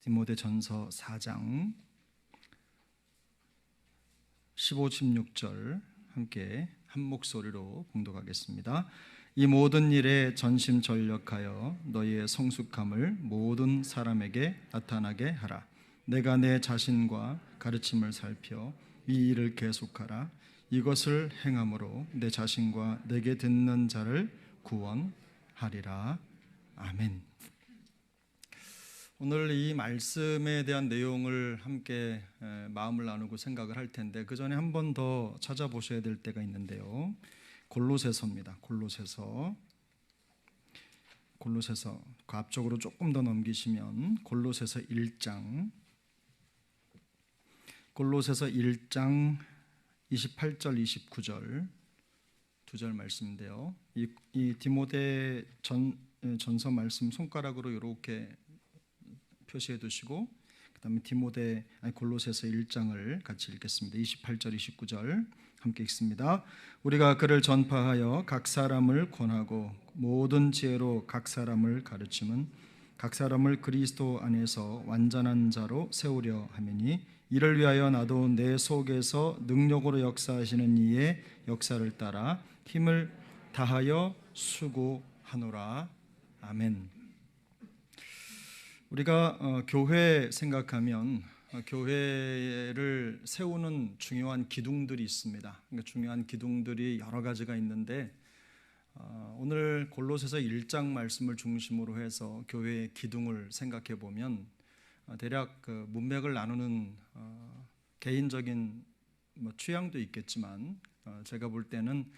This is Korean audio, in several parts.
디모데전서 4장 15, 16절 함께 한 목소리로 봉독하겠습니다. 이 모든 일에 전심전력하여 너희의 성숙함을 모든 사람에게 나타나게 하라. 내가 내 자신과 가르침을 살펴 이 일을 계속하라. 이것을 행함으로 내 자신과 내게 듣는 자를 구원하리라. 아멘. 오늘 이 말씀에 대한 내용을 함께 마음을 나누고 생각을 할 텐데 그 전에 한 번 더 찾아보셔야 될 때가 있는데요. 골로새서입니다. 골로새서 그 앞쪽으로 조금 더 넘기시면 골로새서 1장 28절 29절 두 절 말씀인데요. 이 디모데 전서 말씀 손가락으로 이렇게 표시해 두시고 그다음에 골로새서 1장을 같이 읽겠습니다. 28절 29절 함께 읽습니다. 우리가 그를 전파하여 각 사람을 권하고 모든 지혜로 각 사람을 가르침은 각 사람을 그리스도 안에서 완전한 자로 세우려 함이니 이를 위하여 나도 내 속에서 능력으로 역사하시는 이의 역사를 따라 힘을 다하여 수고하노라. 아멘. 우리가 교회 생각하면 교회를 세우는 중요한 기둥들이 있습니다. 그러니까 중요한 기둥들이 여러 가지가 있는데 오늘 골로새서 1장 말씀을 중심으로 해서 교회의 기둥을 생각해 보면 대략 그 문맥을 나누는 개인적인 취향도 있겠지만 제가 볼 때는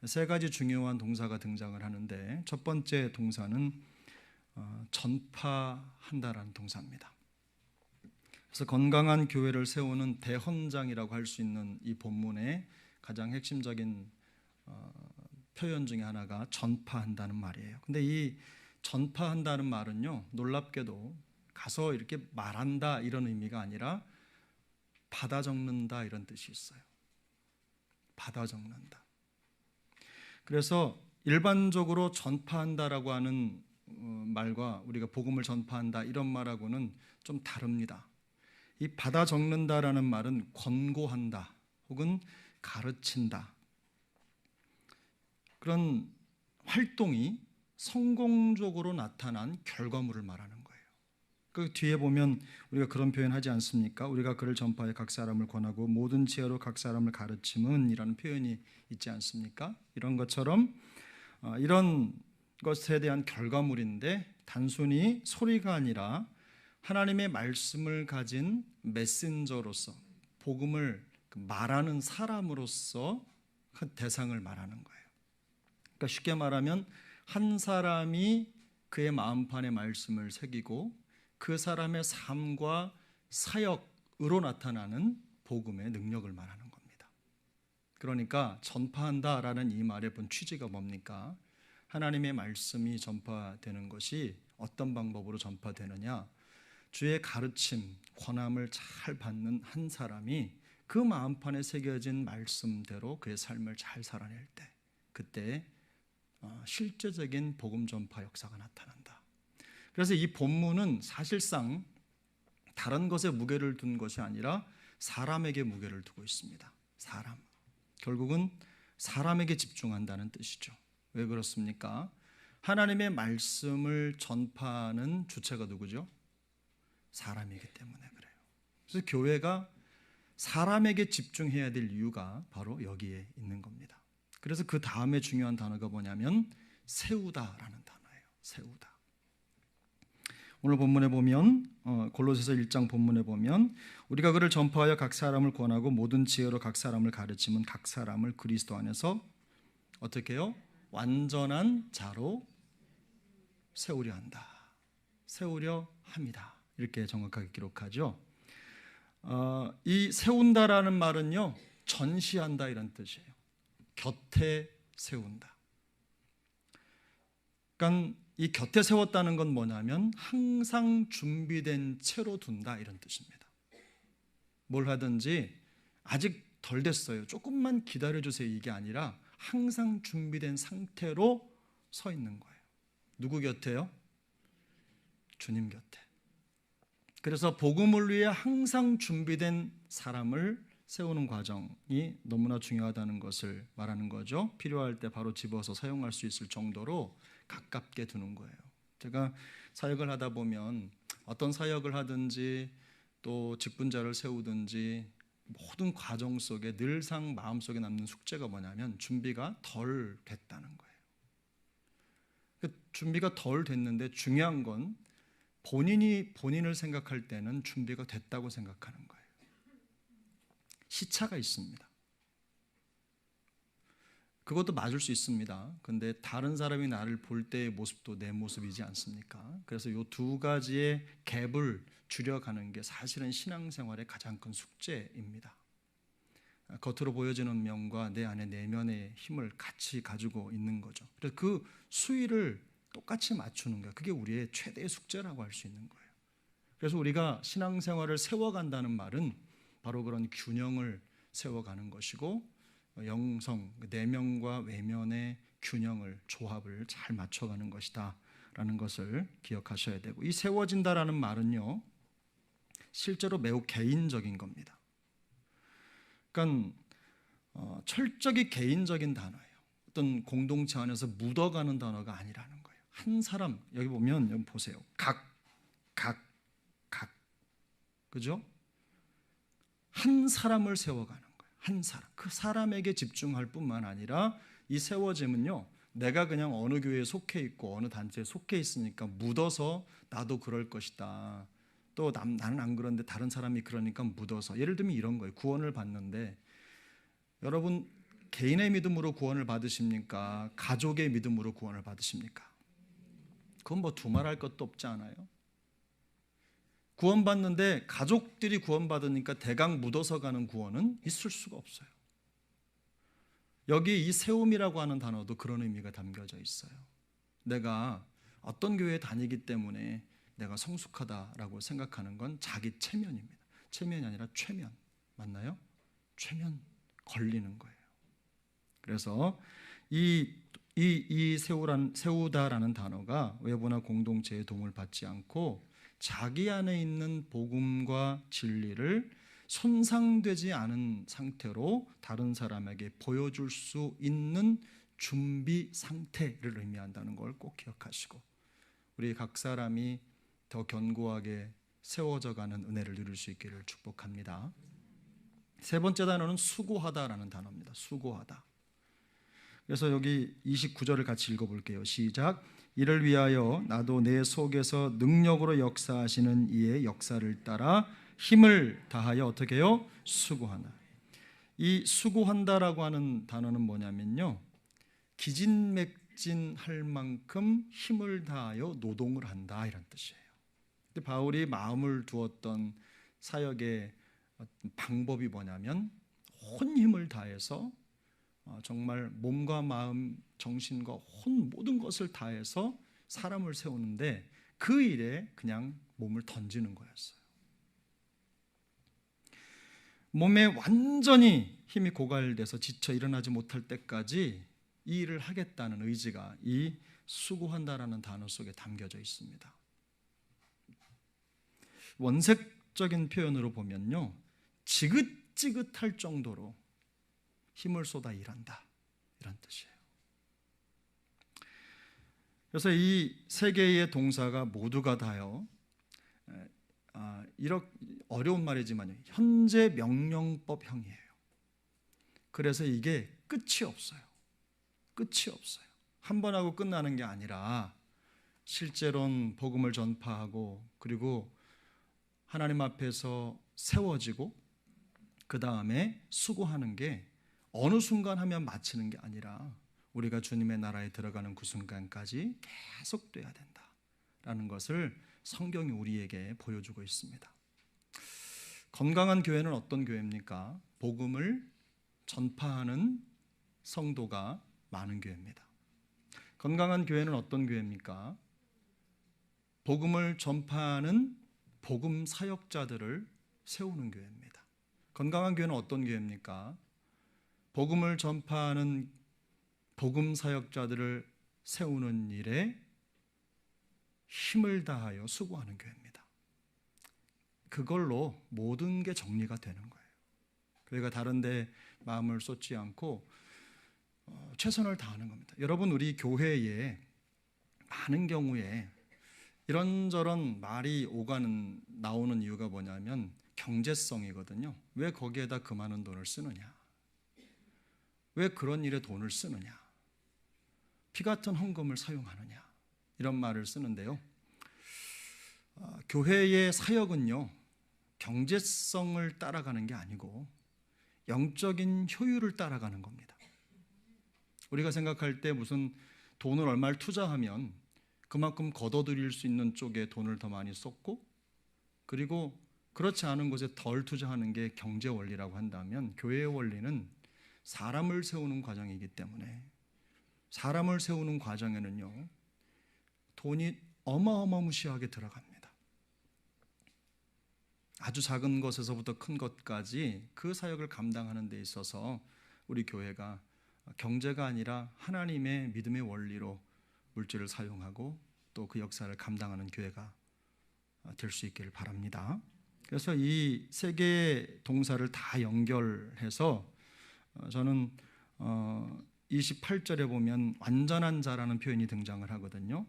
세 가지 중요한 동사가 등장을 하는데 첫 번째 동사는 전파한다라는 동사입니다. 그래서 건강한 교회를 세우는 대헌장이라고 할 수 있는 이 본문의 가장 핵심적인 표현 중에 하나가 전파한다는 말이에요. 근데 이 전파한다는 말은요, 놀랍게도 가서 이렇게 말한다 이런 의미가 아니라 받아 적는다 이런 뜻이 있어요. 받아 적는다. 그래서 일반적으로 전파한다라고 하는 말과 우리가 복음을 전파한다 이런 말하고는 좀 다릅니다. 이 받아 적는다라는 말은 권고한다 혹은 가르친다 그런 활동이 성공적으로 나타난 결과물을 말하는 거예요. 그 뒤에 보면 우리가 그런 표현 하지 않습니까? 우리가 그를 전파해 각 사람을 권하고 모든 지혜로 각 사람을 가르침은 이라는 표현이 있지 않습니까? 이런 것처럼 이런 것에 대한 결과물인데 단순히 소리가 아니라 하나님의 말씀을 가진 메신저로서 복음을 말하는 사람으로서 그 대상을 말하는 거예요. 그러니까 쉽게 말하면 한 사람이 그의 마음판에 말씀을 새기고 그 사람의 삶과 사역으로 나타나는 복음의 능력을 말하는 겁니다. 그러니까 전파한다라는 이 말의 본 취지가 뭡니까? 하나님의 말씀이 전파되는 것이 어떤 방법으로 전파되느냐? 주의 가르침, 권함을 잘 받는 한 사람이 그 마음판에 새겨진 말씀대로 그의 삶을 잘 살아낼 때 그때 실제적인 복음 전파 역사가 나타난다. 그래서 이 본문은 사실상 다른 것에 무게를 둔 것이 아니라 사람에게 무게를 두고 있습니다. 사람. 결국은 사람에게 집중한다는 뜻이죠. 왜 그렇습니까? 하나님의 말씀을 전파하는 주체가 누구죠? 사람이기 때문에 그래요. 그래서 교회가 사람에게 집중해야 될 이유가 바로 여기에 있는 겁니다. 그래서 그 다음에 중요한 단어가 뭐냐면 세우다라는 단어예요. 세우다. 오늘 본문에 보면 골로새서 1장 본문에 보면 우리가 그를 전파하여 각 사람을 권하고 모든 지혜로 각 사람을 가르치면 각 사람을 그리스도 안에서 어떻게 해요? 완전한 자로 세우려 한다. 세우려 합니다. 이렇게 정확하게 기록하죠. 이 세운다라는 말은요, 전시한다 이런 뜻이에요. 곁에 세운다. 그러니까 이 곁에 세웠다는 건 뭐냐면 항상 준비된 채로 둔다 이런 뜻입니다. 뭘 하든지 아직 덜 됐어요. 조금만 기다려주세요. 이게 아니라 항상 준비된 상태로 서 있는 거예요. 누구 곁에요? 주님 곁에. 그래서 복음을 위해 항상 준비된 사람을 세우는 과정이 너무나 중요하다는 것을 말하는 거죠. 필요할 때 바로 집어서 사용할 수 있을 정도로 가깝게 두는 거예요. 제가 사역을 하다 보면 어떤 사역을 하든지 또 직분자를 세우든지 모든 과정 속에 늘상 마음속에 남는 숙제가 뭐냐면 준비가 덜 됐다는 거예요. 준비가 덜 됐는데 중요한 건 본인이 본인을 생각할 때는 준비가 됐다고 생각하는 거예요. 시차가 있습니다. 그것도 맞을 수 있습니다. 근데 다른 사람이 나를 볼 때의 모습도 내 모습이지 않습니까? 그래서 이 두 가지의 갭을 줄여가는 게 사실은 신앙생활의 가장 큰 숙제입니다. 겉으로 보여지는 면과 내 안의 내면의 힘을 같이 가지고 있는 거죠. 그래서 그 수위를 똑같이 맞추는 거예요. 그게 우리의 최대의 숙제라고 할 수 있는 거예요. 그래서 우리가 신앙생활을 세워간다는 말은 바로 그런 균형을 세워가는 것이고, 영성, 내면과 외면의 균형을, 조합을 잘 맞춰가는 것이다 라는 것을 기억하셔야 되고, 이 세워진다라는 말은요 실제로 매우 개인적인 겁니다. 그러니까 철저히 개인적인 단어예요. 어떤 공동체 안에서 묻어가는 단어가 아니라는 거예요. 한 사람, 여기 보면 여기 보세요. 각 그죠? 한 사람을 세워가는 거예요. 한 사람. 그 사람에게 집중할 뿐만 아니라 이 세워짐은요, 내가 그냥 어느 교회에 속해 있고 어느 단체에 속해 있으니까 묻어서 나도 그럴 것이다. 또 나는 안 그런데 다른 사람이 그러니까 묻어서. 예를 들면 이런 거예요. 구원을 받는데 여러분 개인의 믿음으로 구원을 받으십니까? 가족의 믿음으로 구원을 받으십니까? 그건 뭐 두말할 것도 없지 않아요? 구원받는데 가족들이 구원받으니까 대강 묻어서 가는 구원은 있을 수가 없어요. 여기 이 세움이라고 하는 단어도 그런 의미가 담겨져 있어요. 내가 어떤 교회에 다니기 때문에 내가 성숙하다라고 생각하는 건 자기 체면입니다. 체면이 아니라 최면. 맞나요? 최면 걸리는 거예요. 그래서 이 세우다라는 단어가 외부나 공동체의 도움을 받지 않고 자기 안에 있는 복음과 진리를 손상되지 않은 상태로 다른 사람에게 보여줄 수 있는 준비 상태를 의미한다는 걸 꼭 기억하시고, 우리 각 사람이 더 견고하게 세워져가는 은혜를 누릴 수 있기를 축복합니다. 세 번째 단어는 수고하다라는 단어입니다. 수고하다. 그래서 여기 29절을 같이 읽어볼게요. 시작. 이를 위하여 나도 내 속에서 능력으로 역사하시는 이의 역사를 따라 힘을 다하여 어떻게 해요? 수고하나. 이 수고한다라고 하는 단어는 뭐냐면요, 기진맥진할 만큼 힘을 다하여 노동을 한다 이런 뜻이에요. 근데 바울이 마음을 두었던 사역의 방법이 뭐냐면 온 힘을 다해서 정말 몸과 마음, 정신과 혼 모든 것을 다해서 사람을 세우는데 그 일에 그냥 몸을 던지는 거였어요. 몸에 완전히 힘이 고갈돼서 지쳐 일어나지 못할 때까지 이 일을 하겠다는 의지가 이 수고한다라는 단어 속에 담겨져 있습니다. 원색적인 표현으로 보면요, 지긋지긋할 정도로 힘을 쏟아 일한다 이런 뜻이에요. 그래서 이 세 개의 동사가 모두가 다요, 이렇게 어려운 말이지만요, 현재 명령법형이에요. 그래서 이게 끝이 없어요. 끝이 없어요. 한 번 하고 끝나는 게 아니라 실제로는 복음을 전파하고 그리고 하나님 앞에서 세워지고 그 다음에 수고하는 게 어느 순간 하면 마치는 게 아니라 우리가 주님의 나라에 들어가는 그 순간까지 계속돼야 된다라는 것을 성경이 우리에게 보여주고 있습니다. 건강한 교회는 어떤 교회입니까? 복음을 전파하는 성도가 많은 교회입니다. 건강한 교회는 어떤 교회입니까? 복음을 전파하는 복음 사역자들을 세우는 교회입니다. 건강한 교회는 어떤 교회입니까? 복음을 전파하는 복음 사역자들을 세우는 일에 힘을 다하여 수고하는 교회입니다. 그걸로 모든 게 정리가 되는 거예요. 교회가 다른 데 마음을 쏟지 않고 최선을 다하는 겁니다. 여러분, 우리 교회에 많은 경우에 이런저런 말이 나오는 이유가 뭐냐면 경제성이거든요. 왜 거기에다 그 많은 돈을 쓰느냐? 왜 그런 일에 돈을 쓰느냐? 피 같은 헌금을 사용하느냐? 이런 말을 쓰는데요. 교회의 사역은요, 경제성을 따라가는 게 아니고 영적인 효율을 따라가는 겁니다. 우리가 생각할 때 무슨 돈을 얼마를 투자하면 그만큼 거둬들일 수 있는 쪽에 돈을 더 많이 쏟고, 그리고 그렇지 않은 곳에 덜 투자하는 게 경제 원리라고 한다면, 교회의 원리는 사람을 세우는 과정이기 때문에 사람을 세우는 과정에는요, 돈이 어마어마무시하게 들어갑니다. 아주 작은 것에서부터 큰 것까지 그 사역을 감당하는 데 있어서 우리 교회가 경제가 아니라 하나님의 믿음의 원리로 물질을 사용하고 또 그 역사를 감당하는 교회가 될 수 있기를 바랍니다. 그래서 이 세 개의 동사를 다 연결해서 저는 28절에 보면 완전한 자라는 표현이 등장을 하거든요.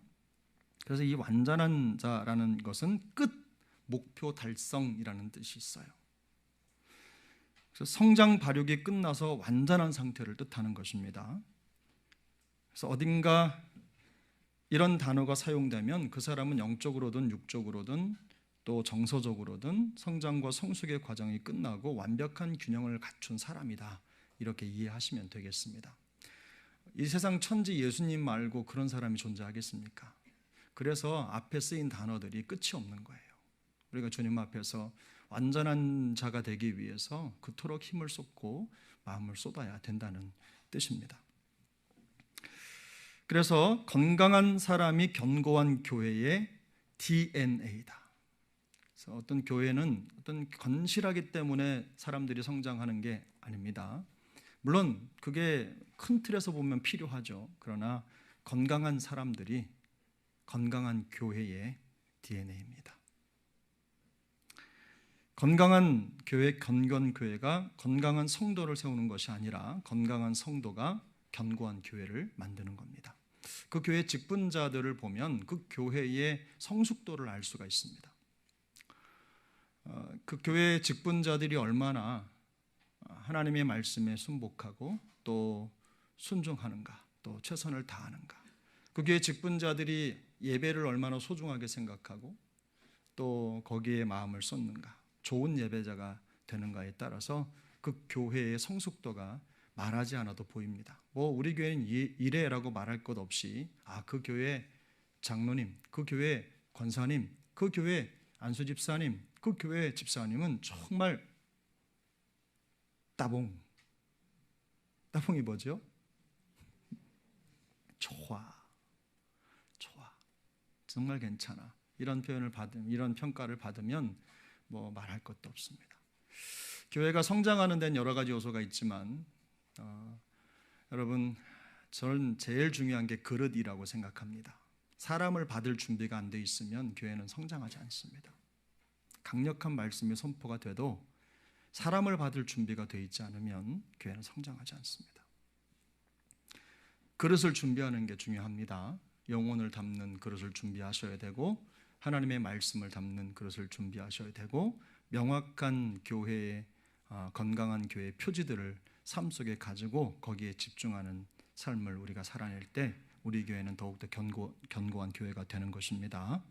그래서 이 완전한 자라는 것은 끝, 목표 달성이라는 뜻이 있어요. 그래서 성장 발육이 끝나서 완전한 상태를 뜻하는 것입니다. 그래서 어딘가 이런 단어가 사용되면 그 사람은 영적으로든 육적으로든 또 정서적으로든 성장과 성숙의 과정이 끝나고 완벽한 균형을 갖춘 사람이다, 이렇게 이해하시면 되겠습니다. 이 세상 천지 예수님 말고 그런 사람이 존재하겠습니까? 그래서 앞에 쓰인 단어들이 끝이 없는 거예요. 우리가 주님 앞에서 완전한 자가 되기 위해서 그토록 힘을 쏟고 마음을 쏟아야 된다는 뜻입니다. 그래서 건강한 사람이 견고한 교회의 DNA다. 그래서 어떤 교회는 어떤 건실하기 때문에 사람들이 성장하는 게 아닙니다. 물론 그게 큰 틀에서 보면 필요하죠. 그러나 건강한 사람들이 건강한 교회의 DNA입니다. 건강한 교회, 견고교회가 건강한 성도를 세우는 것이 아니라 건강한 성도가 견고한 교회를 만드는 겁니다. 그 교회 직분자들을 보면 그 교회의 성숙도를 알 수가 있습니다. 그 교회 직분자들이 얼마나 하나님의 말씀에 순복하고 또 순종하는가, 또 최선을 다하는가, 그 교회 직분자들이 예배를 얼마나 소중하게 생각하고 또 거기에 마음을 쏟는가, 좋은 예배자가 되는가에 따라서 그 교회의 성숙도가 말하지 않아도 보입니다. 우리 교회는 이래라고 말할 것 없이 그 교회 장로님, 그 교회 권사님, 그 교회 안수 집사님, 그 교회 집사님은 정말 따봉이 뭐죠? 좋아, 정말 괜찮아, 이런 표현을 이런 평가를 받으면 말할 것도 없습니다. 교회가 성장하는 데는 여러 가지 요소가 있지만 여러분, 저는 제일 중요한 게 그릇이라고 생각합니다. 사람을 받을 준비가 안 돼 있으면 교회는 성장하지 않습니다. 강력한 말씀이 선포가 돼도 사람을 받을 준비가 돼 있지 않으면 교회는 성장하지 않습니다. 그릇을 준비하는 게 중요합니다. 영혼을 담는 그릇을 준비하셔야 되고, 하나님의 말씀을 담는 그릇을 준비하셔야 되고, 명확한 교회의 건강한 교회의 표지들을 삶 속에 가지고 거기에 집중하는 삶을 우리가 살아낼 때 우리 교회는 더욱더 견고한 교회가 되는 것입니다.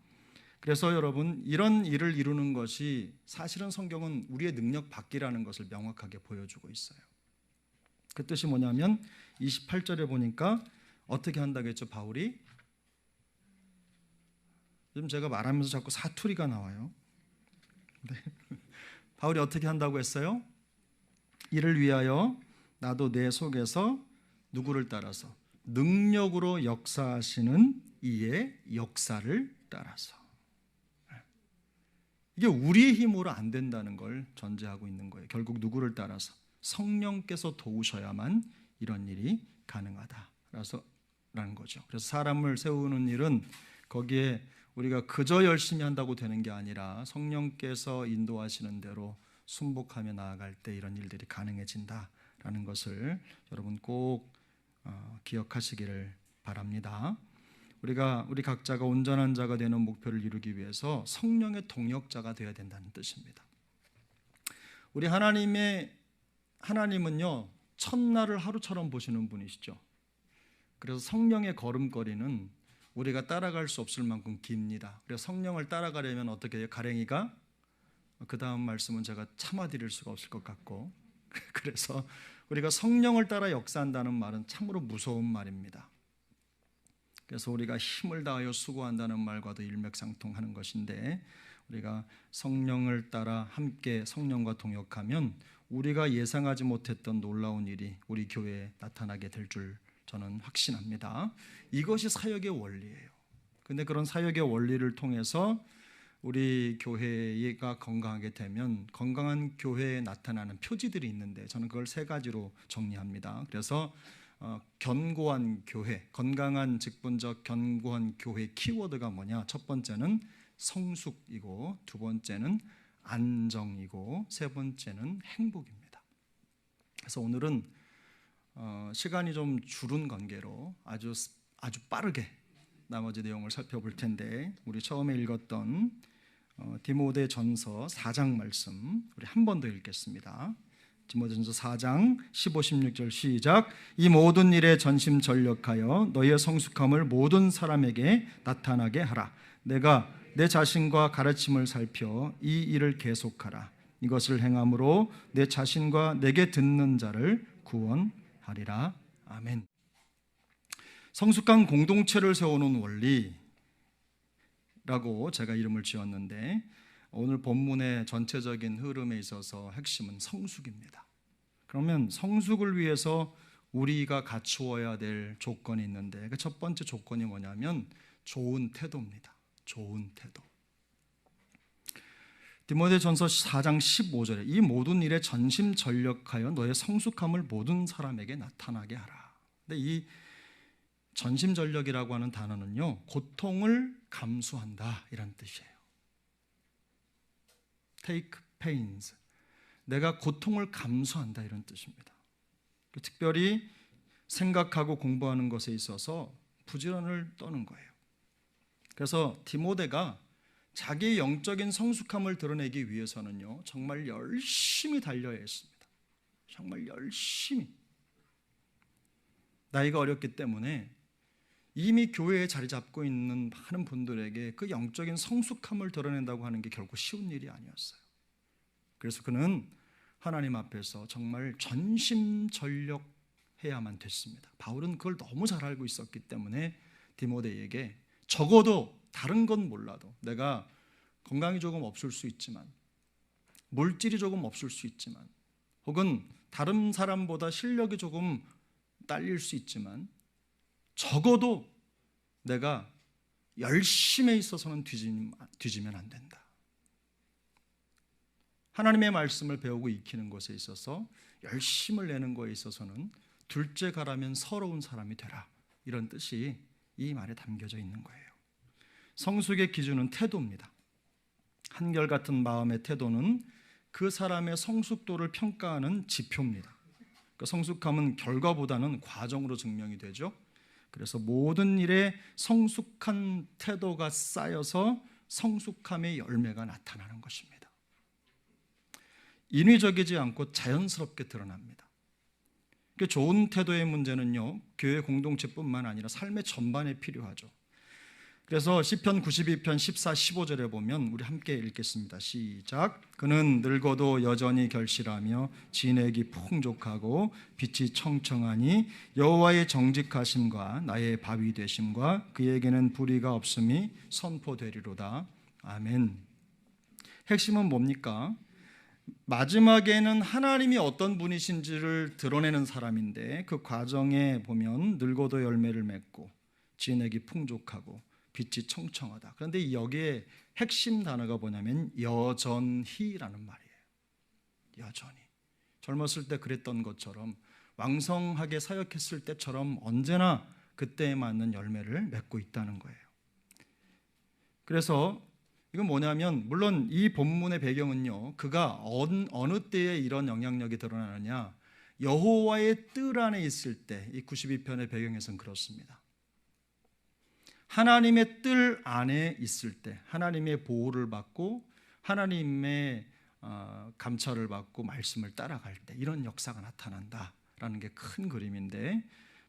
그래서 여러분, 이런 일을 이루는 것이 사실은 성경은 우리의 능력 밖이라는 것을 명확하게 보여주고 있어요. 그 뜻이 뭐냐면 28절에 보니까 어떻게 한다고 했죠? 바울이 요즘 제가 말하면서 자꾸 사투리가 나와요. 네. 바울이 어떻게 한다고 했어요? 이를 위하여 나도 내 속에서 누구를 따라서? 능력으로 역사하시는 이의 역사를 따라서. 이게 우리의 힘으로 안 된다는 걸 전제하고 있는 거예요. 결국 누구를 따라서? 성령께서 도우셔야만 이런 일이 가능하다라는 거죠. 그래서 사람을 세우는 일은 거기에 우리가 그저 열심히 한다고 되는 게 아니라 성령께서 인도하시는 대로 순복하며 나아갈 때 이런 일들이 가능해진다라는 것을 여러분 꼭 기억하시기를 바랍니다. 우리 각자가 온전한 자가 되는 목표를 이루기 위해서 성령의 동역자가 되어야 된다는 뜻입니다. 우리 하나님은요, 첫날을 하루처럼 보시는 분이시죠. 그래서 성령의 걸음걸이는 우리가 따라갈 수 없을 만큼 깁니다. 그래서 성령을 따라가려면 어떻게 해요? 가랭이가 그 다음 말씀은 제가 참아드릴 수가 없을 것 같고, 그래서 우리가 성령을 따라 역사한다는 말은 참으로 무서운 말입니다. 그래서 우리가 힘을 다하여 수고한다는 말과도 일맥상통하는 것인데, 우리가 성령을 따라 함께 성령과 동역하면 우리가 예상하지 못했던 놀라운 일이 우리 교회에 나타나게 될 줄 저는 확신합니다. 이것이 사역의 원리예요. 근데 그런 사역의 원리를 통해서 우리 교회가 건강하게 되면 건강한 교회에 나타나는 표지들이 있는데, 저는 그걸 세 가지로 정리합니다. 그래서 견고한 교회, 건강한 직분적 견고한 교회 키워드가 뭐냐? 첫 번째는 성숙이고, 두 번째는 안정이고, 세 번째는 행복입니다. 그래서 오늘은 시간이 좀 줄은 관계로 아주 빠르게 나머지 내용을 살펴볼 텐데, 우리 처음에 읽었던 디모데전서 4장 말씀 우리 한 번 더 읽겠습니다. 디모데전서 4장 15, 16절 시작. 이 모든 일에 전심전력하여 너희의 성숙함을 모든 사람에게 나타나게 하라. 내가 내 자신과 가르침을 살펴 이 일을 계속하라. 이것을 행함으로 내 자신과 내게 듣는 자를 구원하리라. 아멘. 성숙한 공동체를 세우는 원리라고 제가 이름을 지었는데, 오늘 본문의 전체적인 흐름에 있어서 핵심은 성숙입니다. 그러면 성숙을 위해서 우리가 갖추어야 될 조건이 있는데, 그 첫 번째 조건이 뭐냐면 좋은 태도입니다. 좋은 태도. 디모데전서 4장 15절에 이 모든 일에 전심전력하여 너의 성숙함을 모든 사람에게 나타나게 하라. 근데 이 전심전력이라고 하는 단어는요, 고통을 감수한다 이런 뜻이에요. Take pains. 내가 고통을 감수한다 이런 뜻입니다. 특별히 생각하고 공부하는 것에 있어서 부지런을 떠는 거예요. 그래서 디모데가 자기의 영적인 성숙함을 드러내기 위해서는요, 정말 열심히 달려야 했습니다. 정말 열심히. 나이가 어렸기 때문에 이미 교회에 자리 잡고 있는 많은 분들에게 그 영적인 성숙함을 드러낸다고 하는 게 결코 쉬운 일이 아니었어요. 그래서 그는 하나님 앞에서 정말 전심전력해야만 됐습니다. 바울은 그걸 너무 잘 알고 있었기 때문에 디모데에게 적어도 다른 건 몰라도, 내가 건강이 조금 없을 수 있지만, 물질이 조금 없을 수 있지만, 혹은 다른 사람보다 실력이 조금 딸릴 수 있지만, 적어도 내가 열심에 있어서는 뒤지면 안 된다. 하나님의 말씀을 배우고 익히는 것에 있어서 열심을 내는 것에 있어서는 둘째 가라면 서러운 사람이 되라. 이런 뜻이 이 말에 담겨져 있는 거예요. 성숙의 기준은 태도입니다. 한결같은 마음의 태도는 그 사람의 성숙도를 평가하는 지표입니다. 그러니까 성숙함은 결과보다는 과정으로 증명이 되죠. 그래서 모든 일에 성숙한 태도가 쌓여서 성숙함의 열매가 나타나는 것입니다. 인위적이지 않고 자연스럽게 드러납니다. 좋은 태도의 문제는요, 교회 공동체뿐만 아니라 삶의 전반에 필요하죠. 그래서 시편 92편 14, 15절에 보면 우리 함께 읽겠습니다. 시작. 그는 늙어도 여전히 결실하며 진액이 풍족하고 빛이 청청하니 여호와의 정직하심과 나의 바위 되심과 그에게는 불의가 없음이 선포되리로다. 아멘. 핵심은 뭡니까? 마지막에는 하나님이 어떤 분이신지를 드러내는 사람인데, 그 과정에 보면 늙어도 열매를 맺고 진액이 풍족하고 빛이 청청하다. 그런데 여기에 핵심 단어가 뭐냐면 여전히라는 말이에요. 여전히. 젊었을 때 그랬던 것처럼, 왕성하게 사역했을 때처럼 언제나 그때에 맞는 열매를 맺고 있다는 거예요. 그래서 이건 뭐냐면, 물론 이 본문의 배경은요, 그가 어느 때에 이런 영향력이 드러나느냐, 여호와의 뜰 안에 있을 때, 이 92편의 배경에서는 그렇습니다. 하나님의 뜰 안에 있을 때, 하나님의 보호를 받고 하나님의 감찰을 받고 말씀을 따라갈 때, 이런 역사가 나타난다라는 게 큰 그림인데,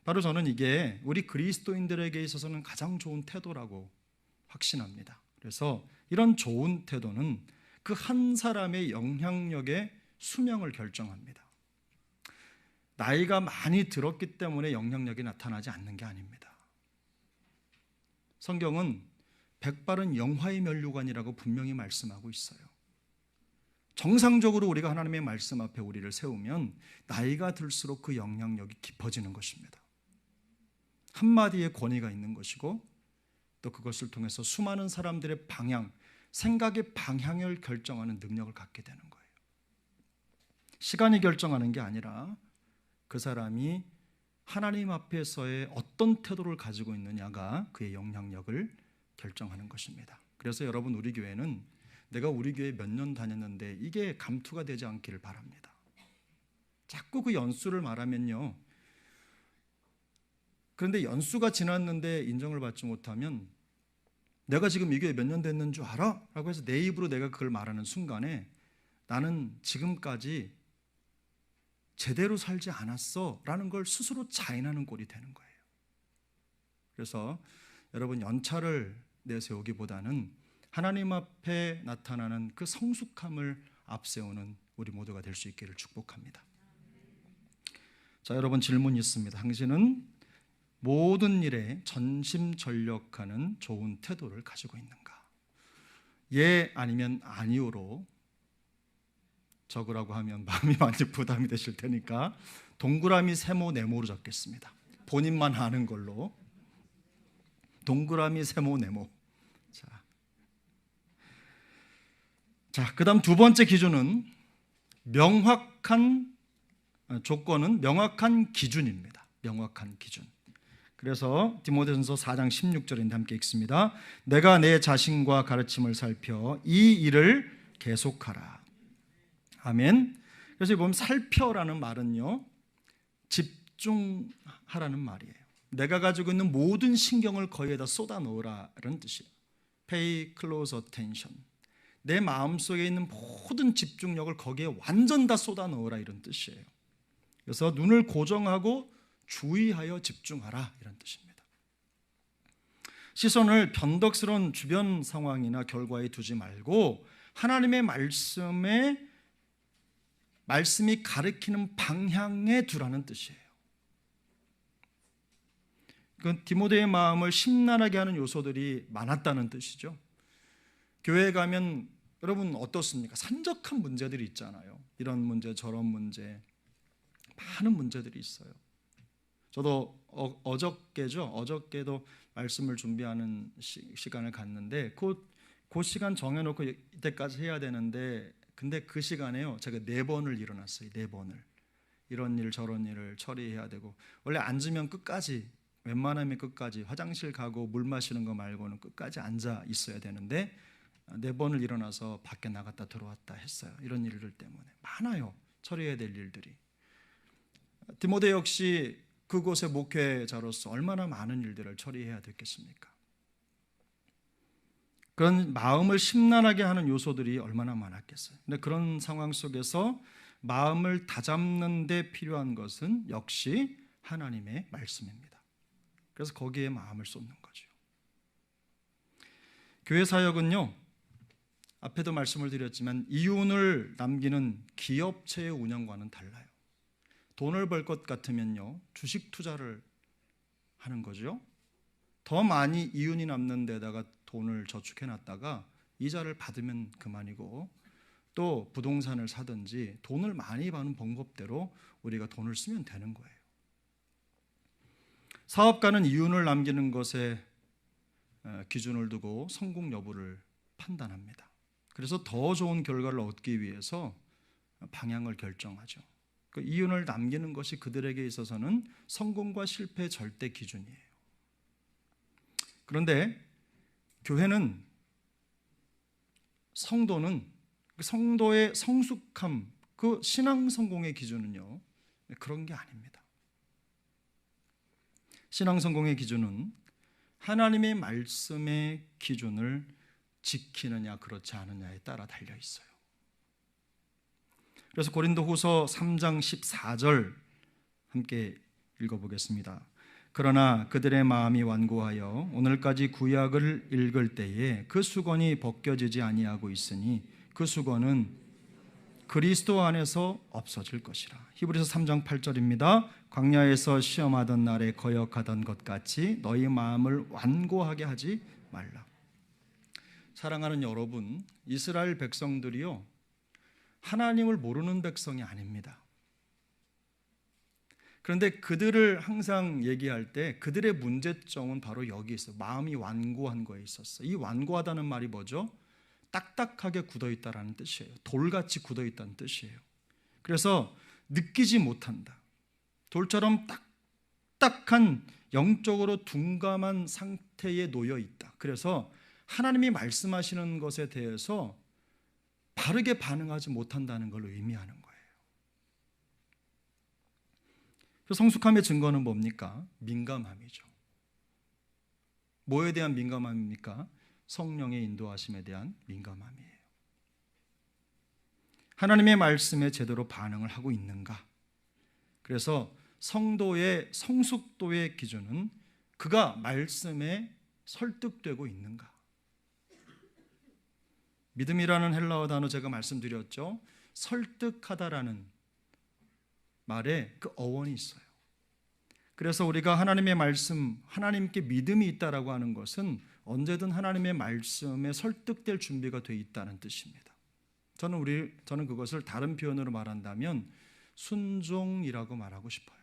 바로 저는 이게 우리 그리스도인들에게 있어서는 가장 좋은 태도라고 확신합니다. 그래서 이런 좋은 태도는 그 한 사람의 영향력의 수명을 결정합니다. 나이가 많이 들었기 때문에 영향력이 나타나지 않는 게 아닙니다. 성경은 백발은 영화의 면류관이라고 분명히 말씀하고 있어요. 정상적으로 우리가 하나님의 말씀 앞에 우리를 세우면 나이가 들수록 그 영향력이 깊어지는 것입니다. 한마디의 권위가 있는 것이고, 또 그것을 통해서 수많은 사람들의 방향, 생각의 방향을 결정하는 능력을 갖게 되는 거예요. 시간이 결정하는 게 아니라 그 사람이 하나님 앞에서의 어떤 태도를 가지고 있느냐가 그의 영향력을 결정하는 것입니다. 그래서 여러분, 우리 교회는 내가 우리 교회 몇 년 다녔는데 이게 감투가 되지 않기를 바랍니다. 자꾸 그 연수를 말하면요, 그런데 연수가 지났는데 인정을 받지 못하면 내가 지금 이 교회 몇 년 됐는 줄 알아? 라고 해서 내 입으로 내가 그걸 말하는 순간에 나는 지금까지 제대로 살지 않았어 라는 걸 스스로 자인하는 꼴이 되는 거예요. 그래서 여러분, 연차를 내세우기보다는 하나님 앞에 나타나는 그 성숙함을 앞세우는 우리 모두가 될 수 있기를 축복합니다. 자, 여러분, 질문이 있습니다. 당신은 모든 일에 전심전력하는 좋은 태도를 가지고 있는가? 예 아니면 아니오로 적으라고 하면 마음이 많이 부담이 되실 테니까 동그라미, 세모, 네모로 적겠습니다. 본인만 아는 걸로. 동그라미, 세모, 네모. 자, 그다음 두 번째 기준은 명확한 조건은 명확한 기준입니다. 명확한 기준. 그래서 디모데전서 4장 16절인데 함께 읽습니다. 내가 내 자신과 가르침을 살펴 이 일을 계속하라. 아멘. 그래서 보면 살펴라는 말은요, 집중하라는 말이에요. 내가 가지고 있는 모든 신경을 거기에다 쏟아 넣으라는 뜻이에요. Pay close attention. 내 마음속에 있는 모든 집중력을 거기에 완전 다 쏟아 넣으라, 이런 뜻이에요. 그래서 눈을 고정하고 주의하여 집중하라, 이런 뜻입니다. 시선을 변덕스러운 주변 상황이나 결과에 두지 말고 하나님의 말씀이 가리키는 방향에 두라는 뜻이에요. 그 디모데의 마음을 심란하게 하는 요소들이 많았다는 뜻이죠. 교회에 가면 여러분 어떻습니까? 산적한 문제들이 있잖아요. 이런 문제 저런 문제, 많은 문제들이 있어요. 저도 어저께도 말씀을 준비하는 시간을 갖는데 그 시간 정해놓고 이때까지 해야 되는데, 근데 그 시간에요, 제가 4번을 일어났어요. 4번을. 이런 일 저런 일을 처리해야 되고, 원래 앉으면 끝까지, 웬만하면 끝까지, 화장실 가고 물 마시는 거 말고는 끝까지 앉아 있어야 되는데 4번을 일어나서 밖에 나갔다 들어왔다 했어요. 이런 일들 때문에 많아요, 처리해야 될 일들이. 디모데 역시 그곳의 목회자로서 얼마나 많은 일들을 처리해야 됐겠습니까? 그런 마음을 심란하게 하는 요소들이 얼마나 많았겠어요. 근데 그런 상황 속에서 마음을 다잡는 데 필요한 것은 역시 하나님의 말씀입니다. 그래서 거기에 마음을 쏟는 거죠. 교회 사역은요, 앞에도 말씀을 드렸지만 이윤을 남기는 기업체의 운영과는 달라요. 돈을 벌 것 같으면요, 주식 투자를 하는 거죠. 더 많이 이윤이 남는 데다가 돈을 저축해 놨다가 이자를 받으면 그만이고, 또 부동산을 사든지 돈을 많이 버는 방법대로 우리가 돈을 쓰면 되는 거예요. 사업가는 이윤을 남기는 것에 기준을 두고 성공 여부를 판단합니다. 그래서 더 좋은 결과를 얻기 위해서 방향을 결정하죠. 그 이윤을 남기는 것이 그들에게 있어서는 성공과 실패의 절대 기준이에요. 그런데 교회는 성도는 성도의 성숙함, 그 신앙 성공의 기준은요, 그런 게 아닙니다. 신앙 성공의 기준은 하나님의 말씀의 기준을 지키느냐 그렇지 않느냐에 따라 달려 있어요. 그래서 고린도후서 3장 14절 함께 읽어보겠습니다. 그러나 그들의 마음이 완고하여 오늘까지 구약을 읽을 때에 그 수건이 벗겨지지 아니하고 있으니 그 수건은 그리스도 안에서 없어질 것이라. 히브리서 3장 8절입니다. 광야에서 시험하던 날에 거역하던 것 같이 너희 마음을 완고하게 하지 말라. 사랑하는 여러분, 이스라엘 백성들이요, 하나님을 모르는 백성이 아닙니다. 그런데 그들을 항상 얘기할 때 그들의 문제점은 바로 여기 있어요. 마음이 완고한 거에 있었어요. 이 완고하다는 말이 뭐죠? 딱딱하게 굳어있다라는 뜻이에요. 돌같이 굳어있다는 뜻이에요. 그래서 느끼지 못한다. 돌처럼 딱딱한 영적으로 둔감한 상태에 놓여 있다. 그래서 하나님이 말씀하시는 것에 대해서 바르게 반응하지 못한다는 걸 의미하는 거예요. 성숙함의 증거는 뭡니까? 민감함이죠. 뭐에 대한 민감함입니까? 성령의 인도하심에 대한 민감함이에요. 하나님의 말씀에 제대로 반응을 하고 있는가? 그래서 성도의 성숙도의 기준은 그가 말씀에 설득되고 있는가? 믿음이라는 헬라어 단어 제가 말씀드렸죠. 설득하다라는 말에 그 어원이 있어요. 그래서 우리가 하나님의 말씀, 하나님께 믿음이 있다라고 하는 것은 언제든 하나님의 말씀에 설득될 준비가 돼 있다는 뜻입니다. 저는 그것을 다른 표현으로 말한다면 순종이라고 말하고 싶어요.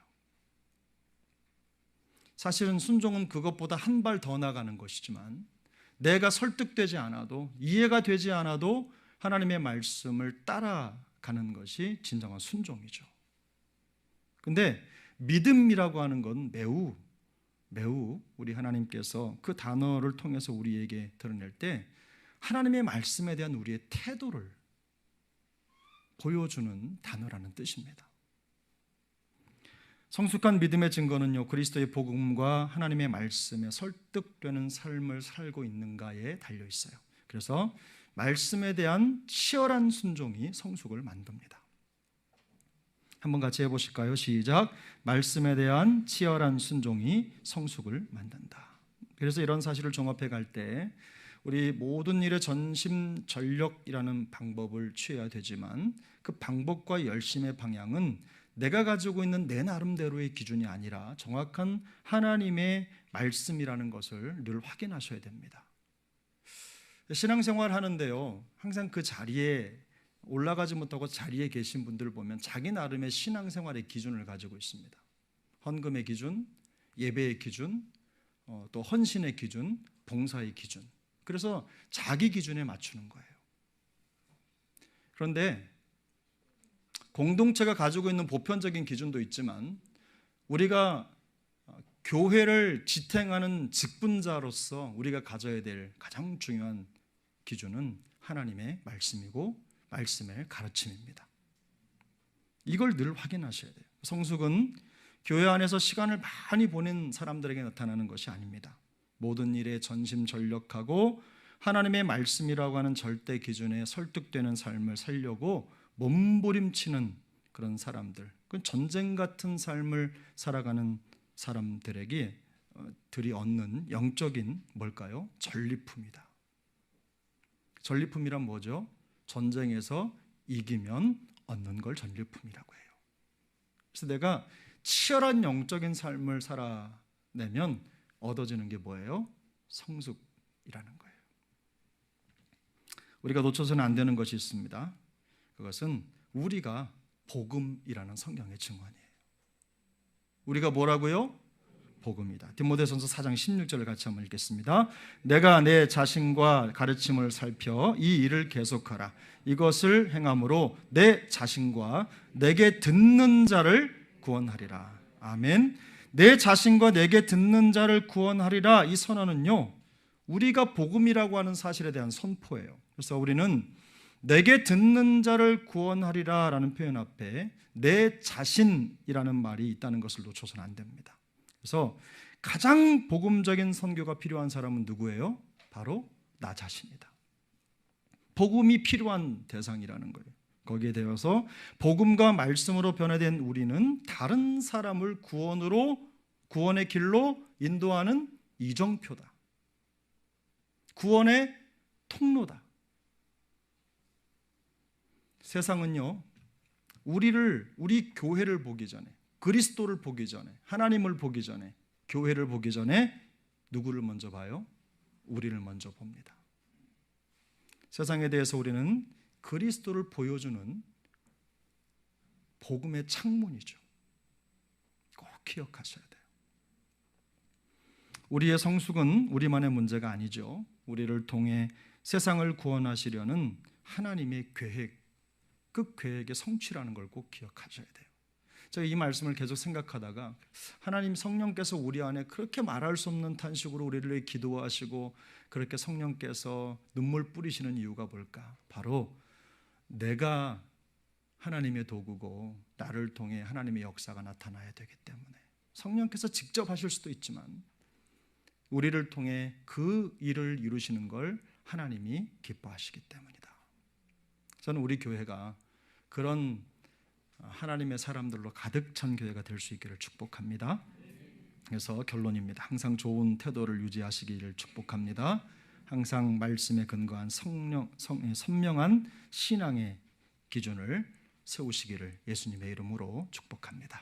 사실은 순종은 그것보다 한 발 더 나가는 것이지만 내가 설득되지 않아도, 이해가 되지 않아도 하나님의 말씀을 따라가는 것이 진정한 순종이죠. 근데 믿음이라고 하는 건 매우 우리 하나님께서 그 단어를 통해서 우리에게 드러낼 때 하나님의 말씀에 대한 우리의 태도를 보여주는 단어라는 뜻입니다. 성숙한 믿음의 증거는요, 그리스도의 복음과 하나님의 말씀에 설득되는 삶을 살고 있는가에 달려 있어요. 그래서 말씀에 대한 치열한 순종이 성숙을 만듭니다. 한번 같이 해보실까요? 시작. 말씀에 대한 치열한 순종이 성숙을 만든다. 그래서 이런 사실을 종합해 갈 때 우리 모든 일에 전심전력이라는 방법을 취해야 되지만 그 방법과 열심의 방향은 내가 가지고 있는 내 나름대로의 기준이 아니라 정확한 하나님의 말씀이라는 것을 늘 확인하셔야 됩니다. 신앙생활 하는데요, 항상 그 자리에 올라가지 못하고 자리에 계신 분들을 보면 자기 나름의 신앙생활의 기준을 가지고 있습니다. 헌금의 기준, 예배의 기준, 또 헌신의 기준, 봉사의 기준. 그래서 자기 기준에 맞추는 거예요. 그런데 공동체가 가지고 있는 보편적인 기준도 있지만 우리가 교회를 지탱하는 직분자로서 우리가 가져야 될 가장 중요한 기준은 하나님의 말씀이고 말씀의 가르침입니다. 이걸 늘 확인하셔야 돼요. 성숙은 교회 안에서 시간을 많이 보낸 사람들에게 나타나는 것이 아닙니다. 모든 일에 전심전력하고 하나님의 말씀이라고 하는 절대 기준에 설득되는 삶을 살려고 몸부림치는 그런 사람들, 그 전쟁 같은 삶을 살아가는 사람들에게 들이 얻는 영적인 뭘까요? 전리품이다. 전리품이란 뭐죠? 전쟁에서 이기면 얻는 걸 전리품이라고 해요. 그래서 내가 치열한 영적인 삶을 살아내면 얻어지는 게 뭐예요? 성숙이라는 거예요. 우리가 놓쳐서는 안 되는 것이 있습니다. 그것은 우리가 복음이라는 성경의 증언이에요. 우리가 뭐라고요? 복음이다. 디모데전서 4장 16절을 같이 한번 읽겠습니다. 내가 내 자신과 가르침을 살펴 이 일을 계속하라. 이것을 행함으로 내 자신과 내게 듣는 자를 구원하리라. 아멘. 내 자신과 내게 듣는 자를 구원하리라. 이 선언은요, 우리가 복음이라고 하는 사실에 대한 선포예요. 그래서 우리는 내게 듣는 자를 구원하리라 라는 표현 앞에 내 자신이라는 말이 있다는 것을 놓쳐서는 안 됩니다. 그래서 가장 복음적인 선교가 필요한 사람은 누구예요? 바로 나 자신이다. 복음이 필요한 대상이라는 거예요. 거기에 대해서 복음과 말씀으로 변화된 우리는 다른 사람을 구원의 길로 인도하는 이정표다. 구원의 통로다. 세상은요, 우리 교회를 보기 전에, 그리스도를 보기 전에, 하나님을 보기 전에, 교회를 보기 전에 누구를 먼저 봐요? 우리를 먼저 봅니다. 세상에 대해서 우리는 그리스도를 보여주는 복음의 창문이죠. 꼭 기억하셔야 돼요. 우리의 성숙은 우리만의 문제가 아니죠. 우리를 통해 세상을 구원하시려는 하나님의 계획, 그 계획의 성취라는 걸 꼭 기억하셔야 돼요. 제가 이 말씀을 계속 생각하다가 하나님 성령께서 우리 안에 그렇게 말할 수 없는 탄식으로 우리를 위해 기도하시고 그렇게 성령께서 눈물 뿌리시는 이유가 뭘까? 바로 내가 하나님의 도구고 나를 통해 하나님의 역사가 나타나야 되기 때문에, 성령께서 직접 하실 수도 있지만 우리를 통해 그 일을 이루시는 걸 하나님이 기뻐하시기 때문이다. 저는 우리 교회가 그런 하나님의 사람들로 가득 찬 교회가 될 수 있기를 축복합니다. 그래서 결론입니다. 항상 좋은 태도를 유지하시기를 축복합니다. 항상 말씀에 근거한 선명한 신앙의 기준을 세우시기를 예수님의 이름으로 축복합니다.